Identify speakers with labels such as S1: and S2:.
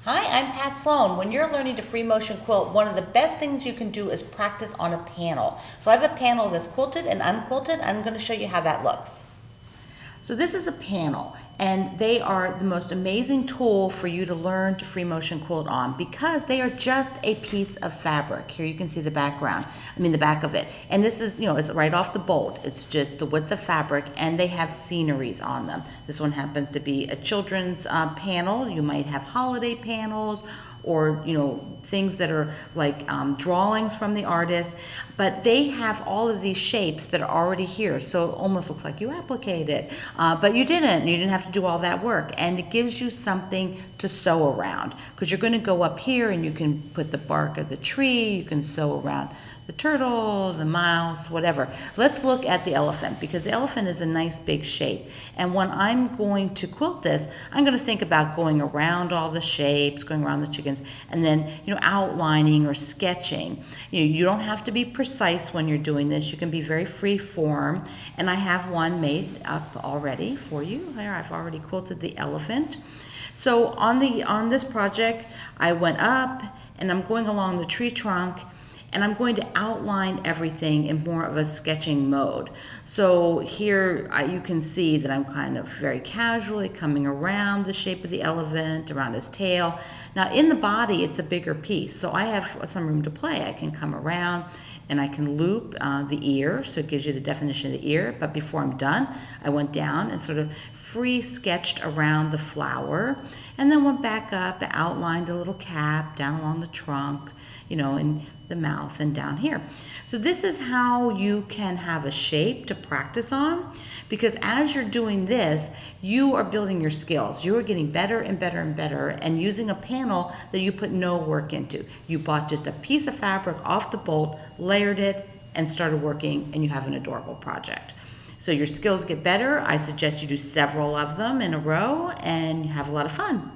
S1: Hi, I'm Pat Sloan. When you're learning to free motion quilt, one of the best things you can do is practice on a panel. So I have a panel that's quilted and unquilted. I'm going to show you how that looks. So this is a panel, and they are the most amazing tool for you to learn to free motion quilt on because they are just a piece of fabric. Here you can see the the back of it. And this is, it's right off the bolt. It's just the width of fabric, and they have sceneries on them. This one happens to be a children's panel. You might have holiday panels or things that are like drawings from the artist, but they have all of these shapes that are already here, so it almost looks like you appliqued it, but you didn't have to do all that work, and it gives you something to sew around because you're going to go up here and you can put the bark of the tree, you can sew around the turtle, the mouse, whatever. Let's look at the elephant because the elephant is a nice big shape, and when I'm going to quilt this, I'm going to think about going around all the shapes, going around the chickens, and then outlining or sketching. You don't have to be precise when you're doing this. You can be very free form, and I have one made up already for you. There, I've already quilted the elephant. So on this project, I went up and I'm going along the tree trunk, and I'm going to outline everything in more of a sketching mode. So here you can see that I'm kind of very casually coming around the shape of the elephant, around his tail. Now in the body, it's a bigger piece, so I have some room to play. I can come around and I can loop the ear, so it gives you the definition of the ear. But before I'm done, I went down and sort of free sketched around the flower, and then went back up and outlined a little cap down along the trunk, and the mouth and down here. So this is how you can have a shape to practice on, because as you're doing this, you are building your skills. You are getting better and better and better, and using a panel that you put no work into. You bought just a piece of fabric off the bolt, layered it, and started working, and you have an adorable project. So your skills get better. I suggest you do several of them in a row and have a lot of fun.